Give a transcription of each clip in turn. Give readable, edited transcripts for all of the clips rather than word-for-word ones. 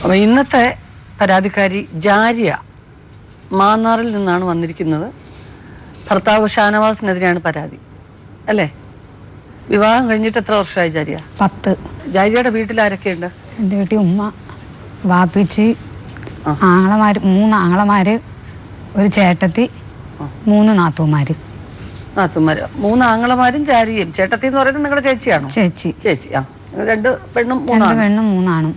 അപ്പോൾ ഇന്നത്തെ പരാതിക്കാരി ജാരിയ മാന്നാറിൽ നിന്നാണ് വന്നിരിക്കുന്നത്. ഭർത്താവ് ഷാനവാസിനെതിരെയാണ് പരാതി അല്ലേ? വിവാഹം കഴിഞ്ഞിട്ട് എത്ര വർഷമായി ജാരിയ? 10. ജാരിയയുടെ വീട്ടിൽ ആരൊക്കെയുണ്ട്? എൻ്റെ വീട്ടിൽ ഉമ്മ, വാപ്പിച്ചി, ആങ്ങളമാര്, 3 ആങ്ങളമാര്, ഒരു ചേട്ടത്തി, 3 നാത്തൂമാര്. 3 ആങ്ങളമാരും ജാരിയയും. ചേട്ടത്തി എന്ന് പറയുന്നത് നിങ്ങളുടെ ചേച്ചിയാണോ? ചേച്ചി. 2 പെണ്ണും 3 ആണും.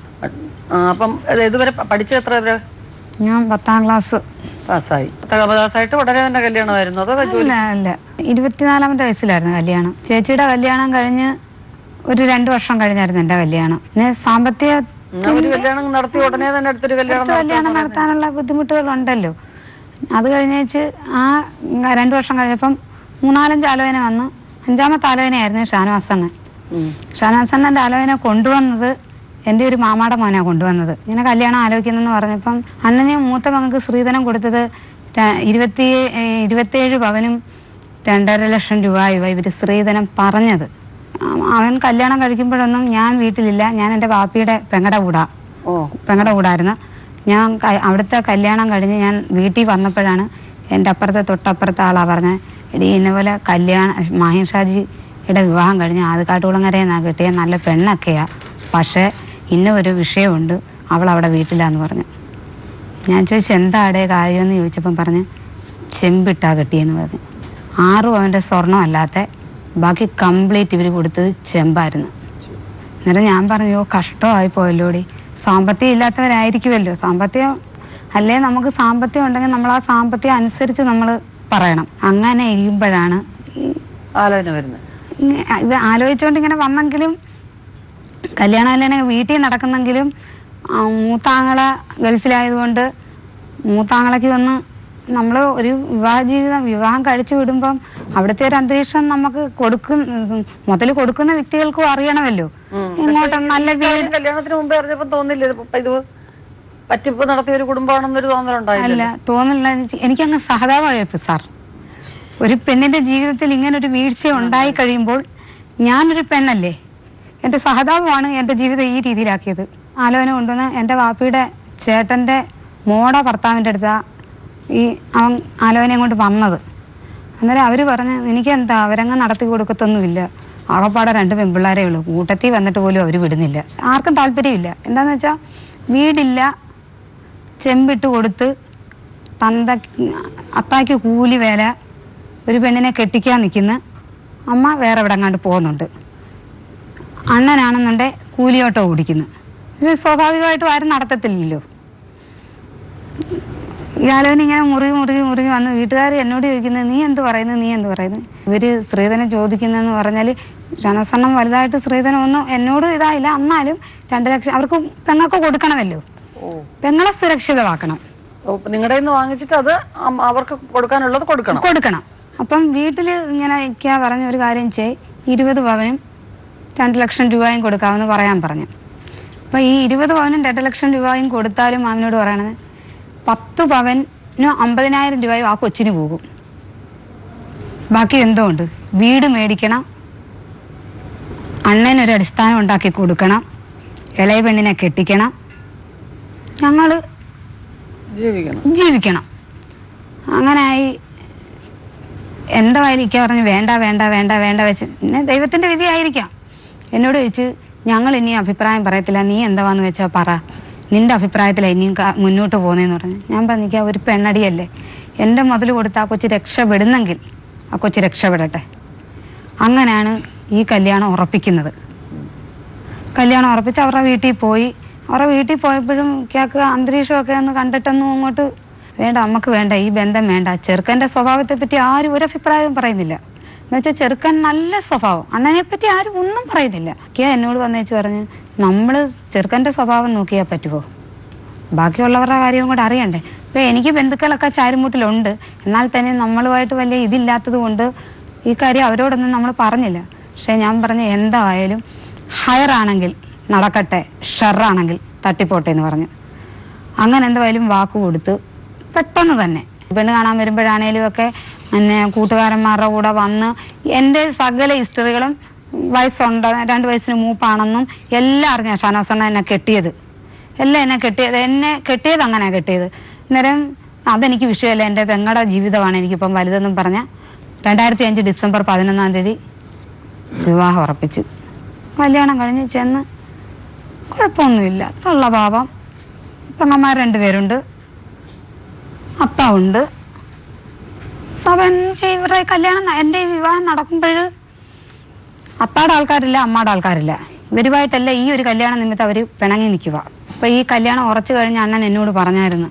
അപ്പം ഇതുവരെ പഠിച്ചത് എത്ര വരെ? ഞാൻ 10ാം ക്ലാസ് പാസ്സായി. 10ാം ക്ലാസ്സായിട്ട് ഉടനെ തന്നെ കല്യാണമായിരുന്നു? അതോ അല്ല, 24ാമത്തെ വയസ്സിലായിരുന്നു കല്യാണം. ചേച്ചിയുടെ കല്യാണം കഴിഞ്ഞ് ഒരു 2 വർഷം കഴിഞ്ഞായിരുന്നു എൻ്റെ കല്യാണം. പിന്നെ സാമ്പത്തിക കല്യാണം നടത്തി ഉടനെ തന്നെ അടുത്തൊരു കല്യാണം നടത്താനുള്ള ബുദ്ധിമുട്ടുകളുണ്ടല്ലോ. അത് കഴിഞ്ഞേച്ച് ആ 2 വർഷം കഴിഞ്ഞപ്പം 3-4 ആലോചന വന്നു. 5ാമത്തെ ആലോചനയായിരുന്നു ഷാനവാസണ്ണൻ. ഷാനവാസണ്ണൻ്റെ ആലോചന കൊണ്ടുവന്നത് എൻ്റെ ഒരു മാമാടെ മോനാണ് കൊണ്ടുവന്നത്. ഇങ്ങനെ കല്യാണം ആലോചിക്കുന്നെന്ന് പറഞ്ഞപ്പം അണ്ണന് മൂത്ത മകൾക്ക് സ്ത്രീധനം കൊടുത്തത് 27 പവനും 2.5 ലക്ഷം രൂപയുമാണ് ഇവർ സ്ത്രീധനം പറഞ്ഞത്. അവൻ കല്യാണം കഴിക്കുമ്പോഴൊന്നും ഞാൻ വീട്ടിലില്ല. ഞാൻ എൻ്റെ വാപ്പിയുടെ പെങ്ങടെ കൂടായിരുന്നു. ഞാൻ അവിടുത്തെ കല്യാണം കഴിഞ്ഞ് ഞാൻ വീട്ടിൽ വന്നപ്പോഴാണ് എൻ്റെ തൊട്ടപ്പുറത്തെ ആളാണ് പറഞ്ഞത്, എടീ ഇന്നപോലെ മാഹിൻ ഷാജിയുടെ വിവാഹം കഴിഞ്ഞ് ആദ്യക്കാട്ടുകുളങ്ങരയിൽ നിന്നാണ് കിട്ടിയ നല്ല പെണ്ണൊക്കെയാണ്, പക്ഷേ ഇന്ന ഒരു വിഷയമുണ്ട്, അവളവിടെ വീട്ടിലാന്ന് പറഞ്ഞു. ഞാൻ ചോദിച്ചു എന്താടേ കാര്യമെന്ന് ചോദിച്ചപ്പം പറഞ്ഞ് ചെമ്പിട്ടാ കിട്ടിയെന്ന് പറഞ്ഞു. 6 പവൻ്റെ സ്വർണ്ണമല്ലാത്ത ബാക്കി കംപ്ലീറ്റ് ഇവർ കൊടുത്തത് ചെമ്പായിരുന്നു. അന്നേരം ഞാൻ പറഞ്ഞു, കഷ്ടമായി പോയല്ലോടി, സാമ്പത്തികം ഇല്ലാത്തവരായിരിക്കുമല്ലോ. സാമ്പത്തികം അല്ലേ, നമുക്ക് സാമ്പത്തികം ഉണ്ടെങ്കിൽ നമ്മൾ ആ സാമ്പത്തികം അനുസരിച്ച് നമ്മൾ പറയണം. അങ്ങനെ ഇരിക്കുമ്പോഴാണ് ആലോചന വരുന്നത്. ആലോചിച്ചുകൊണ്ട് ഇങ്ങനെ വന്നെങ്കിലും കല്യാണം വീട്ടിൽ നടക്കുന്നെങ്കിലും മൂത്താങ്ങള ഗൾഫിലായതുകൊണ്ട് മൂത്താങ്ങളയ്ക്ക് വന്ന് നമ്മൾ ഒരു വിവാഹം കഴിച്ചു വിടുമ്പം അവിടുത്തെ ഒരു അന്തരീക്ഷം നമുക്ക് മുതൽ കൊടുക്കുന്ന വ്യക്തികൾക്കും അറിയണമല്ലോ. ഇങ്ങോട്ടും നല്ല കല്യാണത്തിന് മുമ്പേ അറിഞ്ഞപ്പോൾ തോന്നില്ല ഇത് പറ്റിപ്പ് നടത്തിയ ഒരു കുടുംബമാണെന്നൊരു തോന്നലുണ്ടായില്ല? തോന്നലുള്ള എനിക്കങ്ങ് സഹതാപമായപ്പോൾ സാർ, ഒരു പെണ്ണിന്റെ ജീവിതത്തിൽ ഇങ്ങനെ ഒരു വീഴ്ച ഉണ്ടായി കഴിയുമ്പോൾ ഞാനൊരു പെണ്ണല്ലേ, എൻ്റെ സഹതാപമാണ് എൻ്റെ ജീവിതം ഈ രീതിയിലാക്കിയത്. ആലോചന കൊണ്ടുവന്ന് എൻ്റെ വാപ്പിയുടെ ചേട്ടൻ്റെ മോടെ ഭർത്താവിൻ്റെ അടുത്താണ് അവൻ ആലോചനയും കൊണ്ട് വന്നത്. അന്നേരം അവർ പറഞ്ഞ് എനിക്കെന്താ, അവരങ്ങ് നടത്തി കൊടുക്കത്തൊന്നുമില്ല, ആകപ്പാടെ 2 പെൺപിള്ളേരേ ഉള്ളൂ, കൂട്ടത്തിൽ വന്നിട്ട് പോലും അവർ വിടുന്നില്ല, ആർക്കും താല്പര്യമില്ല. എന്താണെന്ന് വെച്ചാൽ വീടില്ല, ചെമ്പിട്ട് കൊടുത്ത് അത്താക്ക് കൂലി വേല, ഒരു പെണ്ണിനെ കെട്ടിക്കാൻ നിൽക്കുന്ന അമ്മ വേറെ എവിടെ എങ്ങാണ്ട് പോകുന്നുണ്ട്, അണ്ണനാണെന്നുണ്ടെ കൂലിയോട്ടോ ഓടിക്കുന്നു. ഇത് സ്വാഭാവികമായിട്ടും ആരും നടത്തത്തില്ലല്ലോ. ഇയാലോന് ഇങ്ങനെ മുറുകി വന്ന് വീട്ടുകാർ എന്നോട് ചോദിക്കുന്നത് നീ എന്ത് പറയുന്നു. ഇവർ സ്ത്രീധനം ചോദിക്കുന്നതെന്ന് പറഞ്ഞാൽ ഷാനവാസണ്ണൻ വലുതായിട്ട് സ്ത്രീധനം ഒന്നും എന്നോട് ഇതായില്ല, എന്നാലും 2 ലക്ഷം അവർക്ക് പെങ്ങൾക്ക് കൊടുക്കണമല്ലോ, പെങ്ങളെ സുരക്ഷിതമാക്കണം. നിങ്ങളുടെ വാങ്ങിച്ചിട്ട് അത് അവർക്ക് കൊടുക്കാനുള്ളത് കൊടുക്കണം. അപ്പം വീട്ടിൽ ഇങ്ങനെ പറഞ്ഞ ഒരു കാര്യം 20 പവനും 2 ലക്ഷം രൂപയും കൊടുക്കാമെന്ന് പറയാൻ പറഞ്ഞു. അപ്പോൾ ഈ 20 പവനും 2 ലക്ഷം രൂപയും കൊടുത്താലും അവനോട് പറയണത് 10 പവനും 50,000 രൂപയും ആ കൊച്ചിന് പോകും. ബാക്കി എന്തോ ഉണ്ട്, വീട് മേടിക്കണം, അണ്ണനൊരു അടിസ്ഥാനം ഉണ്ടാക്കി കൊടുക്കണം, ഇളയ പെണ്ണിനെ കെട്ടിക്കണം, ഞങ്ങൾ ജീവിക്കണം. അങ്ങനായി എന്തായാലും പറഞ്ഞു വേണ്ട വെച്ച് പിന്നെ ദൈവത്തിൻ്റെ വിധി ആയിരിക്കാം. എന്നോട് ചോദിച്ച് ഞങ്ങൾ ഇനി അഭിപ്രായം പറയത്തില്ല, നീ എന്താന്ന് വെച്ചാൽ പറ, നിൻ്റെ അഭിപ്രായത്തിലാണ് ഇനിയും മുന്നോട്ട് പോകുന്നതെന്ന് പറഞ്ഞു. ഞാൻ പറഞ്ഞിരിക്കുക, ഒരു പെണ്ണടിയല്ലേ, എൻ്റെ മുതൽ കൊടുത്ത് ആ കൊച്ച് രക്ഷപ്പെടുന്നെങ്കിൽ ആ കൊച്ച് രക്ഷപ്പെടട്ടെ. അങ്ങനെയാണ് ഈ കല്യാണം ഉറപ്പിക്കുന്നത്. കല്യാണം ഉറപ്പിച്ച് അവരുടെ വീട്ടിൽ പോയി. അവരുടെ വീട്ടിൽ പോയപ്പോഴും കേൾക്ക് അന്തരീക്ഷമൊക്കെ ഒന്ന് കണ്ടിട്ടൊന്നും അങ്ങോട്ട് വേണ്ട, നമുക്ക് വേണ്ട, ഈ ബന്ധം വേണ്ട. ചെറുക്കൻ്റെ സ്വഭാവത്തെ പറ്റി ആരും ഒരു അഭിപ്രായവും പറയുന്നില്ല. എന്നുവെച്ചാൽ ചെറുക്കൻ നല്ല സ്വഭാവം, അണ്ണനെ പറ്റി ആരും ഒന്നും പറയുന്നില്ല. എന്നോട് വന്നേച്ച് പറഞ്ഞ് നമ്മൾ ചെറുക്കൻ്റെ സ്വഭാവം നോക്കിയാൽ പറ്റുമോ, ബാക്കിയുള്ളവരുടെ കാര്യവും കൂടെ അറിയണ്ടേ. ഇപ്പോൾ എനിക്ക് ബന്ധുക്കളൊക്കെ ചാരുമൂട്ടിലുണ്ട്, എന്നാൽ തന്നെ നമ്മളുമായിട്ട് വലിയ ഇതില്ലാത്തത് കൊണ്ട് ഈ കാര്യം അവരോടൊന്നും നമ്മൾ പറഞ്ഞില്ല. പക്ഷേ ഞാൻ പറഞ്ഞ് എന്തായാലും ഹയറാണെങ്കിൽ നടക്കട്ടെ, ഷെറാണെങ്കിൽ തട്ടിപ്പോട്ടെ എന്ന് പറഞ്ഞു. അങ്ങനെ എന്തായാലും വാക്ക് കൊടുത്ത് പെട്ടെന്ന് തന്നെ പെണ്ണ് കാണാൻ വരുമ്പോഴാണേലും ഒക്കെ കൂട്ടുകാരന്മാരുടെ കൂടെ വന്ന് എൻ്റെ സകല ഹിസ്റ്ററികളും വയസ്സുണ്ട്, 2 വയസ്സിന് മൂപ്പാണെന്നും എല്ലാം അറിഞ്ഞ ഷാനവാസണ്ണ എന്നെ കെട്ടിയത്. എന്നെ കെട്ടിയത് അങ്ങനെ കെട്ടിയത്. അന്നേരം അതെനിക്ക് വിഷയമല്ല, എൻ്റെ പെങ്ങളുടെ ജീവിതമാണ് എനിക്കിപ്പം വലുതെന്നും പറഞ്ഞ 2005 ഡിസംബർ 11 വിവാഹം ഉറപ്പിച്ചു. കല്യാണം കഴിഞ്ഞ് ചെന്ന് കുഴപ്പമൊന്നുമില്ല. തള്ളഭാവം, പെങ്ങന്മാർ 2 പേരുണ്ട്, അത്ത ഉണ്ട്. അവൻ ഇവരുടെ കല്യാണം, എൻ്റെ വിവാഹം നടക്കുമ്പോൾ അത്താടെ ആൾക്കാരില്ല, അമ്മാടെ ആൾക്കാരില്ല. ഇവരുമായിട്ടല്ല ഈ ഒരു കല്യാണ നിമിത്തം അവർ പിണങ്ങി നിൽക്കുക. അപ്പോൾ ഈ കല്യാണം ഉറച്ചു കഴിഞ്ഞ അണ്ണൻ എന്നോട് പറഞ്ഞായിരുന്നു,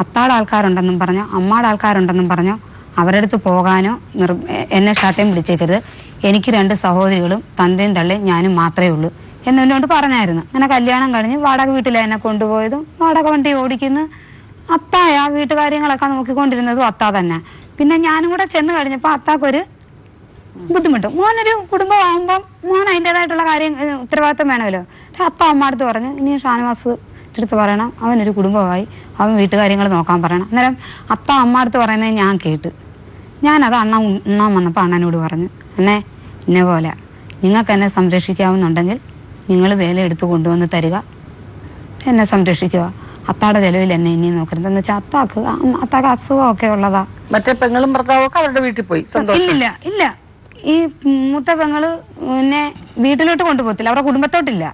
അത്താടെ ആൾക്കാരുണ്ടെന്നും പറഞ്ഞോ അമ്മാടെ ആൾക്കാരുണ്ടെന്നും പറഞ്ഞോ അവരുടെ അടുത്ത് പോകാനോ എന്നെ ഷാട്ടയും പിടിച്ചേക്കരുത്. എനിക്ക് 2 സഹോദരികളും തന്തയും തള്ളയും ഞാനും മാത്രമേ ഉള്ളൂ എന്നോട് പറഞ്ഞായിരുന്നു. അങ്ങനെ കല്യാണം കഴിഞ്ഞ് വാടക വീട്ടിലാണ് എന്നെ കൊണ്ടുപോയതും വാടക വണ്ടി ഓടിക്കുന്നു. അത്തായ വീട്ടുകാര്യങ്ങളൊക്കെ നോക്കിക്കൊണ്ടിരുന്നതും അത്ത തന്നെ. പിന്നെ ഞാനും കൂടെ ചെന്ന് കഴിഞ്ഞപ്പോൾ അത്താക്കൊരു ബുദ്ധിമുട്ട്. മോനൊരു കുടുംബമാകുമ്പം മോൻ അതിൻ്റെതായിട്ടുള്ള കാര്യം ഉത്തരവാദിത്വം വേണമല്ലോ. അത്ത അമ്മ അടുത്ത് പറഞ്ഞു, ഇനി ഷാനവാസ് അടുത്ത് പറയണം അവനൊരു കുടുംബമായി, അവൻ വീട്ടുകാര്യങ്ങൾ നോക്കാൻ പറയണം. അന്നേരം അത്ത അമ്മ അടുത്ത് പറയുന്നത് ഞാൻ കേട്ട്. ഞാനത് ഉണ്ണാൻ വന്നപ്പോൾ അണ്ണനോട് പറഞ്ഞു, അണ്ണേ എന്നെ പോലെ നിങ്ങൾക്ക് എന്നെ സംരക്ഷിക്കാവുന്നുണ്ടെങ്കിൽ നിങ്ങൾ വേല എടുത്ത് കൊണ്ടുവന്ന് തരിക, എന്നെ സംരക്ഷിക്കുക. അത്താടെ ചെലവിൽ എന്നെ ഇനി നോക്കരുത് എന്ന് വെച്ചാൽ അത്താക്ക് അസുഖമൊക്കെ ഉള്ളതാ. മറ്റേ പെങ്ങളും ഭർത്താവും ഒക്കെ അവരുടെ വീട്ടിൽ പോയി? ഇല്ല, ഈ മൂത്ത പെങ്ങള് എന്നെ വീട്ടിലോട്ട് കൊണ്ടുപോകത്തില്ല, അവരുടെ കുടുംബത്തോട്ടില്ല.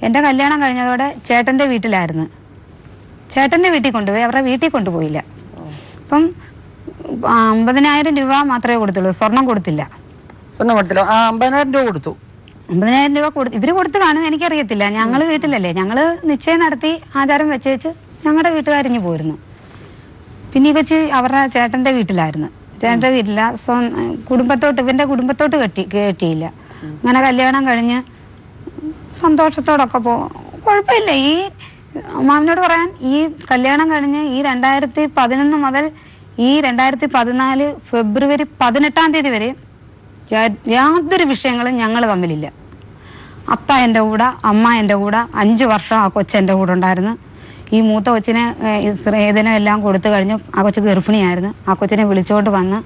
എൻ്റെ കല്യാണം കഴിഞ്ഞതോടെ ചേട്ടൻ്റെ വീട്ടിലായിരുന്നു. ചേട്ടൻ്റെ വീട്ടിൽ കൊണ്ടുപോയി, അവരുടെ വീട്ടിൽ കൊണ്ടുപോയില്ല. അപ്പം 50,000 രൂപ മാത്രമേ കൊടുത്തുള്ളൂ, സ്വർണം കൊടുത്തില്ല. 50,000 രൂപ കൊടുത്തു. 50,000 രൂപ ഇവര് കൊടുത്ത് കാണും, എനിക്കറിയത്തില്ല. ഞങ്ങള് വീട്ടിലല്ലേ, ഞങ്ങള് നിശ്ചയം നടത്തി ആചാരം വെച്ചേച്ച് ഞങ്ങളുടെ വീട്ടുകാരിഞ്ഞ് പോയിരുന്നു. പിന്നെ ഈ കൊച്ച് അവരുടെ ചേട്ടൻ്റെ വീട്ടിലായിരുന്നു. ചേട്ടൻ്റെ വീട്ടില കുടുംബത്തോട്ട്, ഇവൻ്റെ കുടുംബത്തോട്ട് കെട്ടിയില്ല. അങ്ങനെ കല്യാണം കഴിഞ്ഞ് സന്തോഷത്തോടൊക്കെ കുഴപ്പമില്ല. ഈ മാമിനോട് പറയാൻ, ഈ കല്യാണം കഴിഞ്ഞ് ഈ 2011 മുതൽ ഈ 2014 ഫെബ്രുവരി 18 വരെ യാതൊരു വിഷയങ്ങളും ഞങ്ങൾ തമ്മിലില്ല. അത്ത എൻ്റെ കൂടെ, അമ്മ എൻ്റെ കൂടെ 5 വർഷം ആ കൊച്ചെൻ്റെ കൂടെ ഉണ്ടായിരുന്നു. ഈ മൂത്ത കൊച്ചിനെ സ്ത്രീധനം എല്ലാം കൊടുത്തു കഴിഞ്ഞു. ആ കൊച്ച് ഗർഭിണിയായിരുന്നു. ആ കൊച്ചിനെ വിളിച്ചുകൊണ്ട് വന്ന്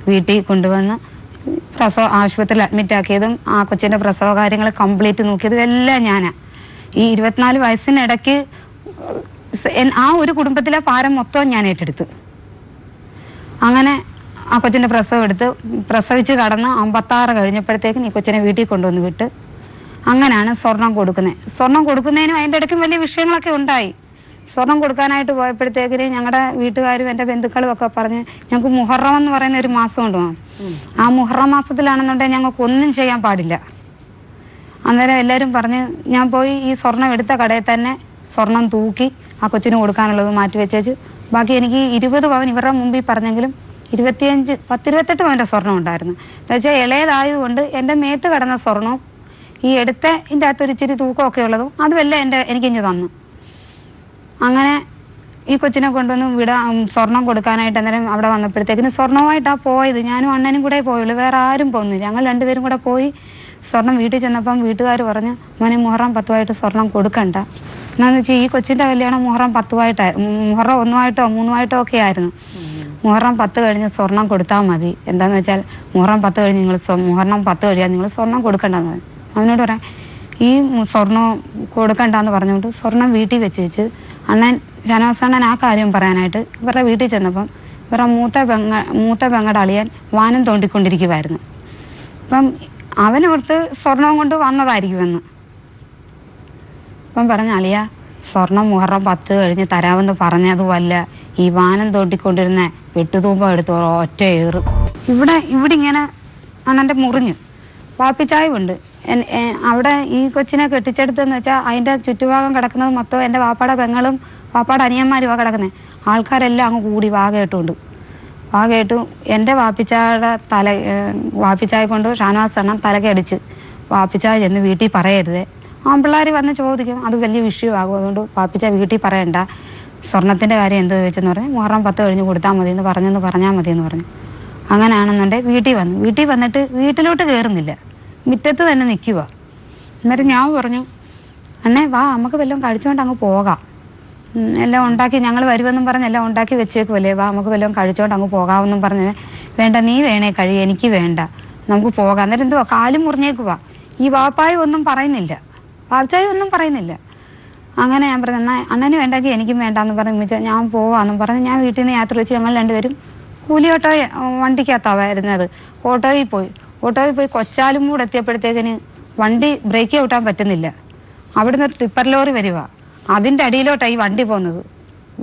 വീട്ടിൽ കൊണ്ടുവന്ന് ആശുപത്രിയിൽ അഡ്മിറ്റ് ആക്കിയതും ആ കൊച്ചിൻ്റെ പ്രസവ കാര്യങ്ങൾ കംപ്ലീറ്റ് നോക്കിയതും എല്ലാം ഞാനാണ്. ഈ 24 വയസ്സിനിടയ്ക്ക് ആ ഒരു കുടുംബത്തിലെ ഭാരം മൊത്തം ഞാൻ ഏറ്റെടുത്തു. അങ്ങനെ ആ കൊച്ചിൻ്റെ പ്രസവിച്ച് കടന്ന് 56 കഴിഞ്ഞപ്പോഴത്തേക്കും ഈ കൊച്ചിനെ വീട്ടിൽ കൊണ്ടുവന്ന് വിട്ട്. അങ്ങനെയാണ് സ്വർണം കൊടുക്കുന്നത്. സ്വർണം കൊടുക്കുന്നതിനും അതിൻ്റെ ഇടയ്ക്കും വലിയ വിഷയങ്ങളൊക്കെ ഉണ്ടായി. സ്വർണം കൊടുക്കാനായിട്ട് പോയപ്പോഴത്തേക്കിന് ഞങ്ങളുടെ വീട്ടുകാരും എൻ്റെ ബന്ധുക്കളും ഒക്കെ പറഞ്ഞ് ഞങ്ങൾക്ക് മുഹറം എന്ന് പറയുന്ന ഒരു മാസം കൊണ്ടുപോകാം. ആ മുഹറം മാസത്തിലാണെന്നുണ്ടെങ്കിൽ ഞങ്ങൾക്കൊന്നും ചെയ്യാൻ പാടില്ല. അന്നേരം എല്ലാവരും പറഞ്ഞ് ഞാൻ പോയി ഈ സ്വർണം എടുത്ത കടയിൽ തന്നെ സ്വർണം തൂക്കി ആ കൊച്ചിന് കൊടുക്കാനുള്ളത് മാറ്റി വെച്ചേച്ച് ബാക്കി എനിക്ക് 20 പവൻ ഇവരുടെ മുമ്പിൽ പറഞ്ഞെങ്കിലും 28 പവൻ്റെ സ്വർണം ഉണ്ടായിരുന്നു. എന്നുവെച്ചാൽ ഇളയതായതുകൊണ്ട് എൻ്റെ മേത്ത് കിടന്ന സ്വർണവും ഈ എടുത്തതിൻ്റെ അകത്തൊരു ഇച്ചിരി തൂക്കമൊക്കെ ഉള്ളതും അതുമെല്ലാം എനിക്കിഞ്ഞ് തന്നു. അങ്ങനെ ഈ കൊച്ചിനെ കൊണ്ടുവന്ന് സ്വർണം കൊടുക്കാനായിട്ട് അന്നേരം അവിടെ വന്നപ്പോഴത്തേക്കിന് സ്വർണവുമായിട്ടാണ് പോയത്. ഞാനും അണ്ണനും കൂടെ പോയുള്ളൂ, വേറെ ആരും പോകുന്നില്ല. ഞങ്ങൾ 2 പേരും കൂടെ പോയി സ്വർണം വീട്ടിൽ ചെന്നപ്പം വീട്ടുകാർ പറഞ്ഞു, മോനെ മുഹറം 10 സ്വർണം കൊടുക്കണ്ട. എന്നാന്ന് വെച്ചാൽ ഈ കൊച്ചിൻ്റെ കല്യാണം മുഹറം 10 മുഹറം 1 3 ഒക്കെ ആയിരുന്നു. മുഹറം 10 കഴിഞ്ഞ് സ്വർണം കൊടുത്താൽ മതി. എന്താന്ന് വെച്ചാൽ മുഹറം 10 കഴിഞ്ഞ് മുഹറം 10 കഴിയാൻ നിങ്ങൾ സ്വർണം കൊടുക്കണ്ടെന്ന് പറഞ്ഞു. അവനോട് പറയാം ഈ സ്വർണം കൊടുക്കണ്ടെന്ന് പറഞ്ഞുകൊണ്ട് സ്വർണം വീട്ടിൽ വെച്ച് ഷാനവാസണ്ണൻ ആ കാര്യം പറയാനായിട്ട് ഇവരുടെ വീട്ടിൽ ചെന്നപ്പം ഇവരുടെ മൂത്ത പെങ്ങടെ അളിയൻ വാനം തോണ്ടിക്കൊണ്ടിരിക്കുമായിരുന്നു. അപ്പം അവനോർത്ത് സ്വർണം കൊണ്ട് വന്നതായിരിക്കുമെന്ന്. അപ്പം പറഞ്ഞ അളിയ സ്വർണം മുഹറം 10 കഴിഞ്ഞ് തരാമെന്ന് പറഞ്ഞതുമല്ല, ഈ വാനം തോണ്ടിക്കൊണ്ടിരുന്ന വെട്ടുതൂമ്പം എടുത്ത് ഒറ്റ ഏറും. ഇവിടെ ഇങ്ങനെ അണ്ണൻ്റെ മുറിഞ്ഞു വാപ്പിച്ചായുണ്ട്. അവിടെ ഈ കൊച്ചിനെ കെട്ടിച്ചെടുത്തെന്ന് വെച്ചാൽ അതിൻ്റെ ചുറ്റുഭാഗം കിടക്കുന്നത് മൊത്തം എൻ്റെ വാപ്പാടെ പെങ്ങളും വാപ്പാടെ അനിയന്മാരും കിടക്കുന്നത്. ആൾക്കാരെല്ലാം അങ്ങ് കൂടി വാകേട്ടു എൻ്റെ വാപ്പിച്ചായ കൊണ്ട് ഷാനവാസ് അണ്ണൻ തലക്കടിച്ച് വാപ്പിച്ചായ ചെന്ന് വീട്ടിൽ പറയരുതേ. ആൺപിള്ളേർ വന്ന് ചോദിക്കും, അത് വലിയ വിഷയമാകും, അതുകൊണ്ട് വാപ്പിച്ചായ വീട്ടിൽ പറയണ്ട, സ്വർണത്തിൻ്റെ കാര്യം എന്തോ ചോദിച്ചെന്ന് പറഞ്ഞ് മുഹറം 10 കഴിഞ്ഞ് കൊടുത്താൽ മതി എന്ന് പറഞ്ഞാൽ മതി എന്ന് പറഞ്ഞു. അങ്ങനെയാണെന്നുണ്ടെങ്കിൽ വീട്ടിൽ വന്നിട്ട് വീട്ടിലോട്ട് കയറുന്നില്ല, മുറ്റത്ത് തന്നെ നിൽക്കുക. അന്നേരം ഞാൻ പറഞ്ഞു, അണ്ണേ വാ നമുക്ക് വല്ലതും കഴിച്ചുകൊണ്ട് അങ്ങ് പോകാം, എല്ലാം ഉണ്ടാക്കി ഞങ്ങൾ വരുമെന്നും പറഞ്ഞ് എല്ലാം ഉണ്ടാക്കി വെച്ചേക്കുമല്ലേ, വാ നമുക്ക് വല്ലതും കഴിച്ചുകൊണ്ട് അങ്ങ് പോകാമെന്നും പറഞ്ഞ്. വേണ്ട നീ വേണേ എനിക്ക് വേണ്ട, നമുക്ക് പോകാം. അന്നേരം എന്തുവാ കാലും മുറിഞ്ഞേക്കുവാ. ഈ വാപ്പായും ഒന്നും പറയുന്നില്ല, വാപ്പായും ഒന്നും പറയുന്നില്ല. അങ്ങനെ ഞാൻ പറഞ്ഞു എന്നാൽ അണ്ണന് വേണ്ടെങ്കിൽ എനിക്കും വേണ്ടാന്ന് പറഞ്ഞ് ഞാൻ പോവാന്നും പറഞ്ഞ് ഞാൻ വീട്ടിൽ നിന്ന് യാത്ര വെച്ച് ഞങ്ങൾ രണ്ടുപേരും കൂലി ഓട്ടോ വണ്ടിക്കകത്താണ് വരുന്നത്. ഓട്ടോയിൽ പോയി കൊച്ചാലും കൂടെ എത്തിയപ്പോഴത്തേക്കിന് വണ്ടി ബ്രേക്ക് ഔട്ടാൻ പറ്റുന്നില്ല. അവിടുന്ന് ഒരു ടിപ്പർ ലോറി വരിക, അതിൻ്റെ അടിയിലോട്ടാണ് ഈ വണ്ടി പോകുന്നത്.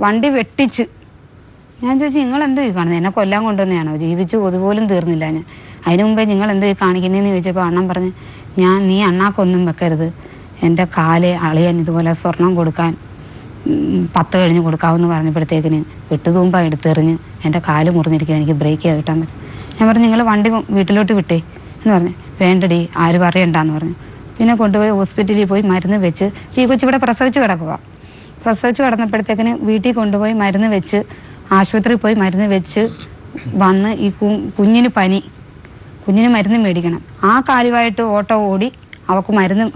വണ്ടി വെട്ടിച്ച്. ഞാൻ ചോദിച്ചു നിങ്ങൾ എന്തോ ഈ കാണുന്നത്, എന്നെ കൊല്ലാൻ കൊണ്ടുവന്നെയാണോ, ജീവിച്ചു അതുപോലും തീർന്നില്ല ഞാൻ. അതിന് മുമ്പേ നിങ്ങൾ എന്തോ ഈ കാണിക്കുന്നതെന്ന് ചോദിച്ചപ്പോൾ അണ്ണൻ പറഞ്ഞ് നീ അണ്ണാക്കൊന്നും വെക്കരുത്, എൻ്റെ കാല് അളിയാൻ ഇതുപോലെ സ്വർണം കൊടുക്കാൻ 10 കഴിഞ്ഞ് കൊടുക്കാമെന്ന് പറഞ്ഞപ്പോഴത്തേക്കിന് വെട്ടുതൂമ്പ എടുത്തെറിഞ്ഞ് എൻ്റെ കാല് മുറിഞ്ഞിരിക്കുക, എനിക്ക് ബ്രേക്ക് കിട്ടാൻ പറ്റും. ഞാൻ പറഞ്ഞു നിങ്ങൾ വണ്ടി വീട്ടിലോട്ട് വിട്ടേ എന്ന് പറഞ്ഞു. വേണ്ടടി ആരും അറിയണ്ടെന്ന് പറഞ്ഞു. പിന്നെ കൊണ്ടുപോയി ഹോസ്പിറ്റലിൽ പോയി മരുന്ന് വെച്ച്, ഈ കൊച്ചിവിടെ പ്രസവിച്ച് കിടന്നപ്പോഴത്തേക്കിന് വീട്ടിൽ കൊണ്ടുപോയി മരുന്ന് വെച്ച്, ആശുപത്രിയിൽ പോയി മരുന്ന് വെച്ച് വന്ന് ഈ കുഞ്ഞിന് മരുന്ന് മേടിക്കണം. ആ കാലുമായിട്ട് ഓട്ടോ ഓടി അവൾക്ക്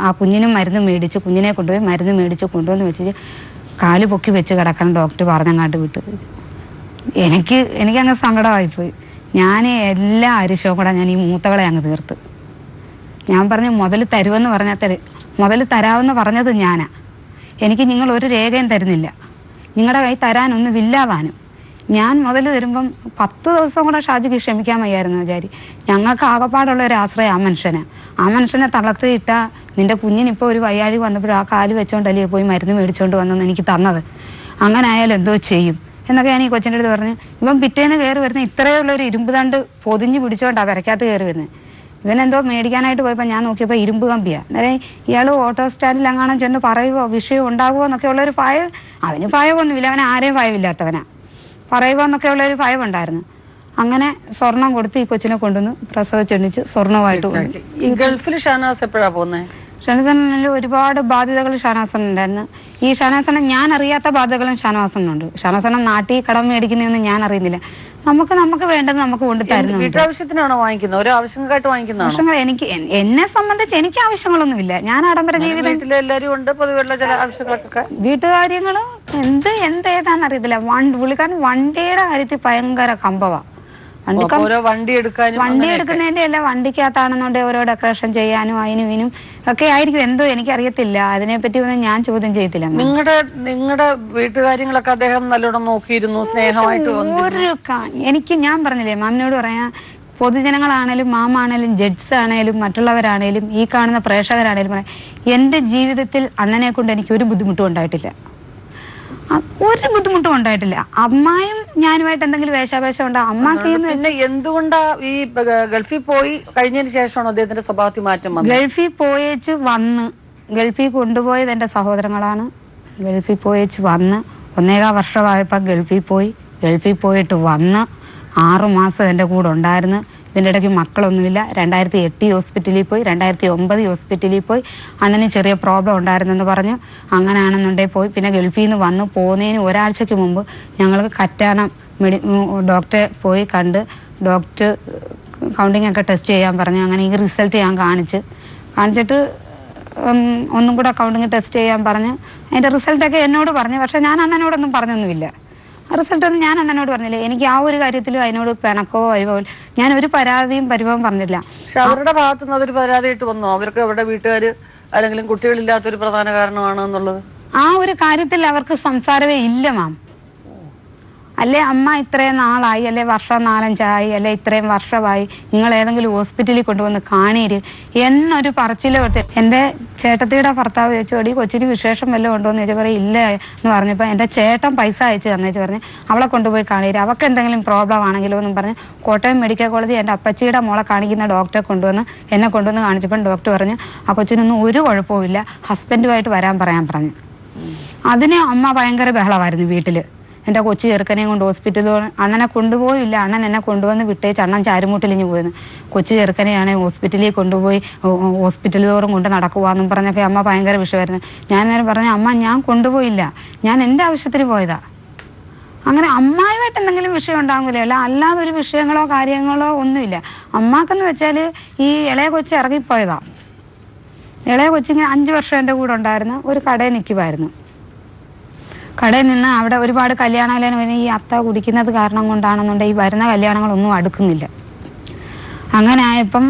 ആ കുഞ്ഞിനും മരുന്ന് മേടിച്ച്, കുഞ്ഞിനെ കൊണ്ടുപോയി മരുന്ന് മേടിച്ച് കൊണ്ടുവന്ന് വെച്ച് കാല് പൊക്കി വെച്ച് കിടക്കണം ഡോക്ടർ പറഞ്ഞങ്ങാട്ട് വിട്ട്. എനിക്കങ്ങ് സങ്കടമായിപ്പോയി. ഞാൻ എല്ലാ അരിശവും കൂടെ ഞാൻ ഈ മൂത്തകളെ അങ്ങ് തീർത്ത്. ഞാൻ പറഞ്ഞു മുതൽ തരാമെന്ന് പറഞ്ഞത് ഞാനാ. എനിക്ക് നിങ്ങൾ ഒരു രേഖയും തരുന്നില്ല, നിങ്ങളുടെ കൈ തരാനൊന്നുമില്ലാതാനും. ഞാൻ മുതൽ തരുമ്പം 10 ദിവസം കൂടെ ഷാജിക്ക് ക്ഷമിക്കാൻ വയ്യായിരുന്നു വിചാരി. ഞങ്ങൾക്ക് ആകപ്പാടുള്ള ഒരു ആശ്രയം ആ മനുഷ്യനെ തളർത്തിയിട്ടാൽ നിന്റെ കുഞ്ഞിനിപ്പോൾ ഒരു വയ്യാഴി വന്നപ്പോഴും ആ കാല് വെച്ചോണ്ടല്ലേ പോയി മരുന്ന് മേടിച്ചുകൊണ്ട് വന്നെന്ന് എനിക്ക് തന്നത്. അങ്ങനെ ആയാലും എന്തോ ചെയ്യും എന്നൊക്കെ ഞാൻ ഈ കൊച്ചിൻ്റെ അടുത്ത് പറഞ്ഞു. ഇവൻ പിറ്റേന്ന് കയറി വരുന്നത് ഇത്രയുള്ളൊരു ഇരുമ്പ് തണ്ട് പൊതിഞ്ഞ് പിടിച്ചോണ്ടാണ് വരയ്ക്കകത്ത് കയറി വരുന്നത്. ഇവനെന്തോ മേടിക്കാനായിട്ട് പോയപ്പോൾ ഞാൻ നോക്കിയപ്പോൾ ഇരുമ്പ് കമ്പിയാണ്. അന്നേരം ഇയാൾ ഓട്ടോ സ്റ്റാൻഡിൽ എങ്ങാനും ചെന്ന് പറയുമോ വിഷയം ഉണ്ടാകുമോ എന്നൊക്കെ ഉള്ളൊരു ഭയം. അവന് ഭയമൊന്നുമില്ല, അവൻ ആരെയും ഭയമില്ലാത്തവനാ. പറയുമോ എന്നൊക്കെ ഉള്ളൊരു ഭയമുണ്ടായിരുന്നു. അങ്ങനെ സ്വർണം കൊടുത്ത് ഈ കൊച്ചിനെ കൊണ്ടുവന്ന് പ്രസവിച്ചെണ്ണിച്ച് സ്വർണ്ണമായിട്ട് ഗൾഫിൽ ഷാനവാസ് എപ്പോഴാണ് പോകുന്നത്? ഷാനവാസിന് ഒരുപാട് ബാധ്യതകൾ ഷാനവാസനുണ്ടായിരുന്നു. ഈ ഷാനവാസനെ ഞാൻ അറിയാത്ത ബാധ്യതകളും ഷാനവാസനുണ്ട്. ഷാനവാസനെ നാട്ടിൽ കടം മേടിക്കുന്നതൊന്നും ഞാൻ അറിയുന്നില്ല. നമുക്ക് വേണ്ടത് നമുക്ക് കൊണ്ടുതരുന്നു. വീട്ടാവശ്യത്തിനാണോ വാങ്ങിക്കുന്നത്? ഓരോ ആവശ്യങ്ങൾക്കായിട്ട് വാങ്ങിക്കുന്ന ആവശ്യങ്ങൾ എനിക്ക് എന്നെ സംബന്ധിച്ച് എനിക്ക് ആവശ്യങ്ങളൊന്നുമില്ല. ഞാൻ ആഡംബര ജീവിതം എല്ലാവരും ഉണ്ട്, പൊതുവെയുള്ള ചില ആവശ്യങ്ങളൊക്കെ വീട്ടുകാര്യങ്ങൾ ഏതാണെന്ന് അറിയത്തില്ല. പുള്ളിക്കാരൻ വണ്ടിയുടെ കാര്യത്തിൽ ഭയങ്കര കമ്പവാ. വണ്ടി എടുക്കുന്നതിന്റെ അല്ല, വണ്ടിക്കകത്താണെന്നുണ്ടെങ്കിൽ ഓരോ ഡെക്കറേഷൻ ചെയ്യാനും അതിനും ഇതിനും ഒക്കെ ആയിരിക്കും. എന്തോ എനിക്കറിയത്തില്ല, അതിനെപ്പറ്റി ഒന്നും ഞാൻ ചോദ്യം ചെയ്യത്തില്ല. നിങ്ങളുടെ വീട്ടുകാര്യങ്ങളൊക്കെ അദ്ദേഹം നല്ലോണം നോക്കിയിരുന്നു, സ്നേഹമായിട്ട്. ഞാൻ പറഞ്ഞില്ലേ മാമിനോട് പറയാ, പൊതുജനങ്ങളാണേലും മാമാണേലും ജഡ്ജസ് ആണേലും മറ്റുള്ളവരാണേലും ഈ കാണുന്ന പ്രേക്ഷകരാണേലും പറയാം, എൻ്റെ ജീവിതത്തിൽ അണ്ണനെ കൊണ്ട് എനിക്ക് ഒരു ബുദ്ധിമുട്ടും ഉണ്ടായിട്ടില്ല. അമ്മായും ഞാനുമായിട്ട് എന്തെങ്കിലും വേഷാവേഷം ഉണ്ടോ അമ്മക്ക്? പിന്നെ എന്തുകൊണ്ടാ ഈ ഗൾഫിൽ പോയി കഴിഞ്ഞതിന് ശേഷമാണോ അദ്ദേഹത്തിന്റെ സ്വഭാവത്തിൽ മാറ്റം വന്നത്? ഗൾഫിൽ കൊണ്ടുപോയത് എൻ്റെ സഹോദരങ്ങളാണ്. ഗൾഫിൽ പോയേച്ച് വന്ന് 1.25 വർഷമായപ്പോൾ ഗൾഫിൽ പോയിട്ട് വന്ന് 6 മാസം എൻ്റെ കൂടെ ഉണ്ടായിരുന്നു. ഇതിൻ്റെ ഇടയ്ക്ക് മക്കളൊന്നുമില്ല. 2008 ഹോസ്പിറ്റലിൽ പോയി, 2009 ഹോസ്പിറ്റലിൽ പോയി. അണ്ണന് ചെറിയ പ്രോബ്ലം ഉണ്ടായിരുന്നെന്ന് പറഞ്ഞു. അങ്ങനെയാണെന്നുണ്ടെങ്കിൽ പോയി. പിന്നെ ഗൾഫിൽ നിന്ന് വന്ന് പോകുന്നതിന് ഒരാഴ്ചയ്ക്ക് മുമ്പ് ഞങ്ങൾക്ക് കറ്റാണം ഡോക്ടറെ പോയി കണ്ട്, ഡോക്ടർ കൗണ്ടിങ് ഒക്കെ ടെസ്റ്റ് ചെയ്യാൻ പറഞ്ഞു. അങ്ങനെ ഈ റിസൾട്ട് ഞാൻ കാണിച്ചിട്ട് ഒന്നും കൂടെ കൗണ്ടിങ് ടെസ്റ്റ് ചെയ്യാൻ പറഞ്ഞ് അതിൻ്റെ റിസൾട്ടൊക്കെ എന്നോട് പറഞ്ഞു. പക്ഷേ ഞാൻ അണ്ണനോടൊന്നും പറഞ്ഞൊന്നുമില്ല. റിസൾട്ടൊന്നും ഞാൻ അണ്ണനോട് പറഞ്ഞില്ല. എനിക്ക് ആ ഒരു കാര്യത്തിലും അതിനോട് പിണക്കോ പരിവോ ഞാൻ ഒരു പരാതിയും പരിഭവം പറഞ്ഞില്ല. പക്ഷെ അവരുടെ ഭാഗത്തു നിന്ന് അതൊരു പരാതിയായിട്ട് വന്നു, അവർക്ക് അവരുടെ വീട്ടുകാർ അല്ലെങ്കിൽ കുട്ടികളില്ലാത്തൊരു പ്രധാന കാരണമാണ് എന്നുള്ളത്. ആ ഒരു കാര്യത്തിൽ അവർക്ക് സംസാരമേ ഇല്ല മാം. അല്ലെ അമ്മ ഇത്രയും നാളായി, അല്ലെ വർഷം 4-5 ആയി, അല്ലെ ഇത്രയും വർഷമായി, നിങ്ങൾ ഏതെങ്കിലും ഹോസ്പിറ്റലിൽ കൊണ്ടുവന്ന് കാണീര് എന്നൊരു പറച്ചിൽ. എൻ്റെ ചേട്ടത്തിയുടെ ഭർത്താവ് ചോദിച്ചോടി കൊച്ചിന് വിശേഷം വല്ലതും ഉണ്ടോ എന്ന് ചോദിച്ചാൽ പറയും ഇല്ല എന്ന് പറഞ്ഞപ്പോൾ എൻ്റെ ചേട്ടൻ പൈസ അയച്ചു തന്നേച്ച് പറഞ്ഞ് അവളെ കൊണ്ടുപോയി കാണീര്, അവൾക്ക് എന്തെങ്കിലും പ്രോബ്ലം ആണെങ്കിലോ എന്നും പറഞ്ഞ് കോട്ടയം മെഡിക്കൽ കോളേജിൽ എൻ്റെ അപ്പച്ചിയുടെ മോളെ കാണിക്കുന്ന ഡോക്ടറെ എന്നെ കൊണ്ടുവന്ന് കാണിച്ചപ്പോൾ ഡോക്ടർ പറഞ്ഞു ആ കൊച്ചിനൊന്നും ഒരു കുഴപ്പമില്ല, ഹസ്ബൻഡുമായിട്ട് വരാൻ പറഞ്ഞു. അതിന് അമ്മ ഭയങ്കര ബഹളമായിരുന്നു വീട്ടിൽ. എൻ്റെ കൊച്ചു ചെറുക്കനെയും കൊണ്ട് ഹോസ്പിറ്റലിൽ അണ്ണനെ കൊണ്ടുപോയില്ല, അണ്ണൻ എന്നെ കൊണ്ടുവന്ന് വിട്ടേച്ച് അണ്ണൻ ചാരുമൂട്ടിലിഞ്ഞ് പോയിരുന്നു. കൊച്ചു ചെറുക്കനെയാണ് ഹോസ്പിറ്റലിൽ കൊണ്ടുപോയി ഹോസ്പിറ്റൽ തോറും കൊണ്ട് നടക്കുവാന്നും പറഞ്ഞൊക്കെ അമ്മ ഭയങ്കര വിഷയമായിരുന്നു. ഞാൻ നേരം പറഞ്ഞു അമ്മ ഞാൻ കൊണ്ടുപോയില്ല, ഞാൻ എൻ്റെ ആവശ്യത്തിന് പോയതാ. അങ്ങനെ അമ്മായുമായിട്ട് എന്തെങ്കിലും വിഷയം ഉണ്ടാകില്ല, അല്ലാതെ ഒരു വിഷയങ്ങളോ കാര്യങ്ങളോ ഒന്നുമില്ല. അമ്മാക്കെന്ന് വെച്ചാൽ ഈ ഇളയ കൊച്ച് ഇറങ്ങിപ്പോയതാ. ഇളയ കൊച്ചിങ്ങനെ 5 വർഷം എൻ്റെ കൂടെ ഉണ്ടായിരുന്നു. ഒരു കടയിൽ നിൽക്കുമായിരുന്നു. കടയിൽ നിന്ന് അവിടെ ഒരുപാട് കല്യാണാലോചന ഈ അത്ത കുടിക്കുന്നത് കാരണം കൊണ്ടാണെന്നുണ്ടെങ്കിൽ ഈ വരുന്ന കല്യാണങ്ങളൊന്നും അടുക്കുന്നില്ല. അങ്ങനെ ആയപ്പം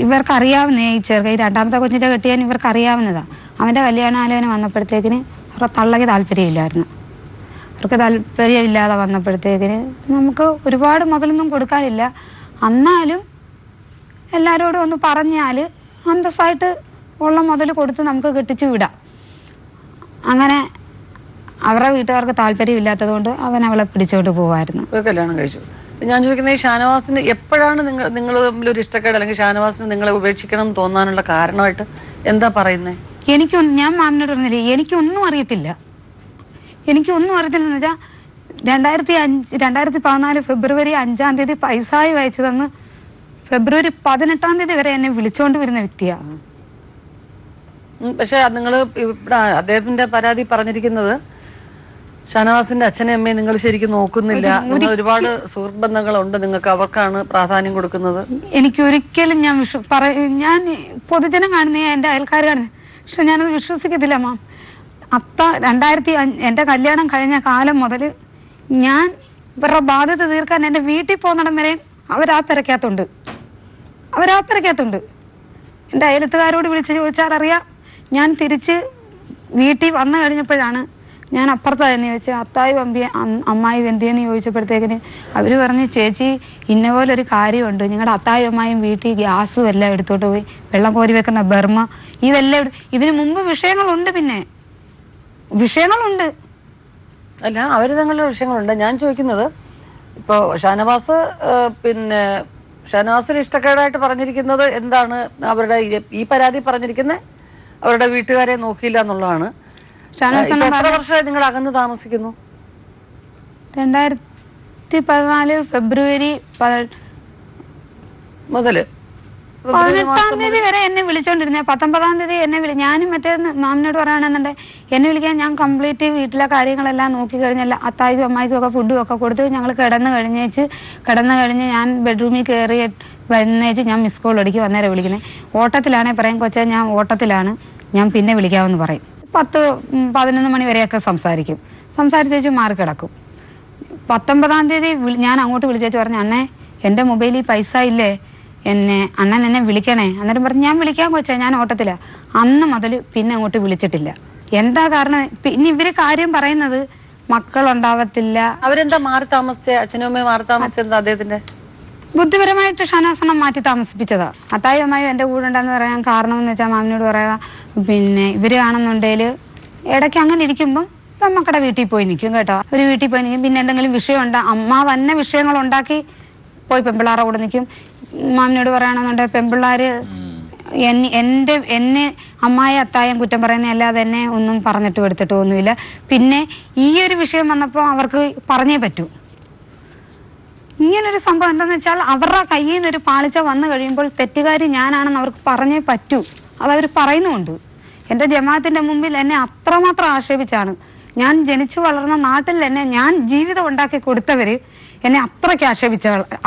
ഇവർക്കറിയാവുന്നേ ഈ ചെറുക്കൻ, ഈ രണ്ടാമത്തെ കൊച്ചിൻ്റെ കെട്ടിയാൻ ഇവർക്കറിയാവുന്നതാണ്. അവൻ്റെ കല്യാണാലോചന വന്നപ്പോഴത്തേക്കിന് അവരുടെ തള്ളയ്ക്ക് താല്പര്യമില്ലായിരുന്നു. അവർക്ക് താല്പര്യമില്ലാതെ വന്നപ്പോഴത്തേക്കിന് നമുക്ക് ഒരുപാട് മുതലൊന്നും കൊടുക്കാനില്ല. എന്നാലും എല്ലാവരോടും ഒന്ന് പറഞ്ഞാൽ അന്തസ്സായിട്ട് ഉള്ള മുതൽ കൊടുത്ത് നമുക്ക് കെട്ടിച്ച് വിടാം. അങ്ങനെ അവരുടെ വീട്ടുകാർക്ക് താല്പര്യമില്ലാത്തത് കൊണ്ട് അവളെ പിടിച്ചോട്ട് പോവായിരുന്നു. കല്യാണം കഴിച്ചു. ഞാൻ ചോദിക്കുന്നത്, ഈ ഷാനവാസിന് എപ്പോഴാണ് നിങ്ങൾ തമ്മിൽ ഒരു ഇഷ്ടക്കേട്, അല്ലെങ്കിൽ ഷാനവാസിന് നിങ്ങളെ ഉപേക്ഷിക്കണം എന്ന് തോന്നാനുള്ള കാരണമായിട്ട് എന്താ പറയുന്നത്? ഞാൻ മാമിനോട് പറഞ്ഞില്ലേ, എനിക്കൊന്നും അറിയത്തില്ല. എനിക്കൊന്നും അറിയത്തില്ലെന്ന് വെച്ചാൽ 2014 ഫെബ്രുവരി 5-ാം തീയതി പൈസായി വായിച്ചു തന്ന് ഫെബ്രുവരി 18-ാം തീയതി വരെ എന്നെ വിളിച്ചോണ്ട് വരുന്ന വ്യക്തിയാണ്. പക്ഷെ നിങ്ങൾ ഇവിടെ അദ്ദേഹത്തിന്റെ പരാതി പറഞ്ഞിരിക്കുന്നത് ഷാനവാസിന്റെ അച്ഛനെ അമ്മയെ നിങ്ങൾ ശരിക്കും നോക്കുന്നില്ല, നിങ്ങൾ ഒരുപാട് സുഹൃത്ത് ബന്ധങ്ങളുണ്ട്, നിങ്ങൾക്ക് അവർക്കാണ് പ്രാധാന്യം കൊടുക്കുന്നത്. എനിക്കൊരിക്കലും ഞാൻ പൊതുജനം കാണുന്ന, എൻ്റെ അയൽക്കാർ കാണുന്നത്, പക്ഷെ ഞാനത് വിശ്വസിക്കത്തില്ല മാം. 2005 എൻ്റെ കല്യാണം കഴിഞ്ഞ കാലം മുതൽ ഞാൻ ഇവരുടെ ബാധ്യത തീർക്കാൻ എൻ്റെ വീട്ടിൽ പോകുന്നിടം വരെ അവരാത്തിരക്കകത്തുണ്ട്. എൻ്റെ അയലത്തുകാരോട് വിളിച്ച് ചോദിച്ചാൽ അറിയാം. ഞാൻ തിരിച്ച് വീട്ടിൽ വന്നു കഴിഞ്ഞപ്പോഴാണ് ഞാൻ അപ്പുറത്തായെന്ന് ചോദിച്ചാൽ അത്തായി അമ്മായി എന്തിയെന്ന് ചോദിച്ചപ്പോഴത്തേക്കിന് അവർ പറഞ്ഞ്, ചേച്ചി ഇന്ന പോലൊരു കാര്യമുണ്ട്, നിങ്ങളുടെ അത്തായും അമ്മായും വീട്ടിൽ ഗ്യാസും എല്ലാം എടുത്തോട്ട് പോയി, വെള്ളം കോരി വെക്കുന്ന ബർമ ഇതെല്ലാം ഇതിനു മുമ്പ് വിഷയങ്ങളുണ്ട്. പിന്നെ വിഷയങ്ങളുണ്ട് അല്ല, അവർ തങ്ങളുടെ വിഷയങ്ങളുണ്ട്. ഞാൻ ചോദിക്കുന്നത്, ഇപ്പോൾ ഷാനവാസ് ഷാനവാസിന് ഇഷ്ടക്കേടായിട്ട് പറഞ്ഞിരിക്കുന്നത് എന്താണ്? അവരുടെ ഈ പരാതി പറഞ്ഞിരിക്കുന്നത് അവരുടെ വീട്ടുകാരെ നോക്കിയില്ല എന്നുള്ളതാണ്. എത്ര വർഷമായി നിങ്ങൾ അകന്ന് താമസിക്കുന്നു? 2014 ഫെബ്രുവരി മുതല് 18-ാം തീയതി വരെ എന്നെ വിളിച്ചോണ്ടിരുന്നേ. 19-ാം തീയതി ഞാനും മറ്റേ മാമിനോട് പറയാണെന്നുണ്ടെങ്കിൽ എന്നെ വിളിക്കാൻ ഞാൻ കംപ്ലീറ്റ് വീട്ടിലെ കാര്യങ്ങളെല്ലാം നോക്കി കഴിഞ്ഞല്ല. അത്തായിക്കും അമ്മായിക്കും ഒക്കെ ഫുഡും ഒക്കെ കൊടുത്ത് ഞങ്ങൾ കിടന്ന് കഴിഞ്ഞ് ഞാൻ ബെഡ്റൂമിൽ കയറി വന്നേച്ച് ഞാൻ മിസ് കോൾ അടിക്കും. അന്നേരം വിളിക്കുന്നത് ഓട്ടത്തിലാണേ പറയും, കൊച്ചാ ഞാൻ ഓട്ടത്തിലാണ്, ഞാൻ പിന്നെ വിളിക്കാമെന്ന് പറയും. 10-11 മണി വരെയൊക്കെ സംസാരിച്ചേച്ച് മാറി കിടക്കും. 19-ാം തീയതി ഞാൻ അങ്ങോട്ട് വിളിച്ചേച്ച് പറഞ്ഞു, അണ്ണേ എൻ്റെ മൊബൈലിൽ പൈസ ഇല്ലേ, അണ്ണൻ എന്നെ വിളിക്കണേ. അന്നേരം പറഞ്ഞു, ഞാൻ വിളിക്കാൻ കൊച്ചാ, ഞാൻ ഓട്ടത്തില്ല. അന്ന് മുതൽ പിന്നെ അങ്ങോട്ട് വിളിച്ചിട്ടില്ല. എന്താ കാരണം? പിന്നെ ഇവര് കാര്യം പറയുന്നത് മക്കളുണ്ടാവത്തില്ല. അവരെന്താ മാറി താമസിച്ചേ? അച്ഛനും അമ്മയും മാറി താമസിച്ചത് അദ്ദേഹത്തിന്റെ ബുദ്ധിപരമായിട്ട് ഷാനവാസണം മാറ്റി താമസിപ്പിച്ചതാ. അത്തായും അമ്മായും എൻ്റെ കൂടെ ഉണ്ടെന്ന് പറയാൻ കാരണം എന്ന് വെച്ചാൽ മാമിനോട് പറയാ, പിന്നെ ഇവര് കാണുന്നുണ്ടെങ്കിൽ ഇടയ്ക്ക് അങ്ങനെ ഇരിക്കുമ്പം മക്കളുടെ വീട്ടിൽ പോയി നിൽക്കും കേട്ടോ. ഒരു വീട്ടിൽ പോയി നിൽക്കും. പിന്നെ എന്തെങ്കിലും വിഷയം അമ്മ തന്നെ വിഷയങ്ങൾ ഉണ്ടാക്കി പോയി പെമ്പിള്ളാറെ കൂടെ നിൽക്കും. മാമിനോട് പറയുകയാണെന്നുണ്ടെങ്കിൽ പെമ്പിള്ളാര് എന്നെ അമ്മായി അത്തായം കുറ്റം പറയുന്ന അല്ലാതെ എന്നെ ഒന്നും പറഞ്ഞിട്ടും എടുത്തിട്ടും ഒന്നുമില്ല. പിന്നെ ഈ ഒരു വിഷയം വന്നപ്പോൾ അവർക്ക് പറഞ്ഞേ പറ്റൂ. ഇങ്ങനൊരു സംഭവം എന്താണെന്ന് വെച്ചാൽ അവരുടെ കയ്യിൽ നിന്നൊരു പാളിച്ച വന്നു കഴിയുമ്പോൾ തെറ്റുകാരി ഞാനാണെന്ന് അവർക്ക് പറഞ്ഞേ പറ്റൂ. അതവർ പറയുന്നുമുണ്ട്. എൻ്റെ ജമാഅത്തിൻ്റെ മുമ്പിൽ എന്നെ അത്രമാത്രം ആക്ഷേപിച്ചാണ്. ഞാൻ ജനിച്ചു വളർന്ന നാട്ടിൽ എന്നെ ഞാൻ ജീവിതം ഉണ്ടാക്കി കൊടുത്തവർ എന്നെ അത്രയ്ക്ക്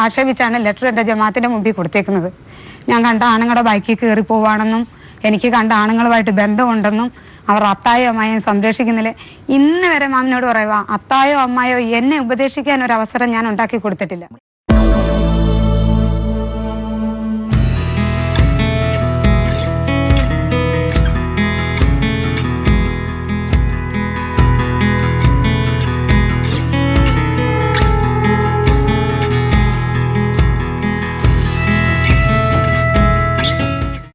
ആക്ഷേപിച്ചാണ് ലെറ്റർ എൻ്റെ ജമാഅത്തിൻ്റെ മുമ്പിൽ കൊടുത്തേക്കുന്നത്. ഞാൻ കണ്ട ആണുങ്ങളുടെ ബൈക്കിൽ കയറി പോവാണെന്നും എനിക്ക് കണ്ട ആണുങ്ങളുമായിട്ട് ബന്ധമുണ്ടെന്നും അവർ അത്തായോ അമ്മായോ സംരക്ഷിക്കുന്നില്ല. ഇന്ന് വരെ മാമിനോട് പറയുക, അത്തായോ അമ്മായോ എന്നെ ഉപദേശിക്കാൻ ഒരു അവസരം ഞാൻ ഉണ്ടാക്കി കൊടുത്തിട്ടില്ല.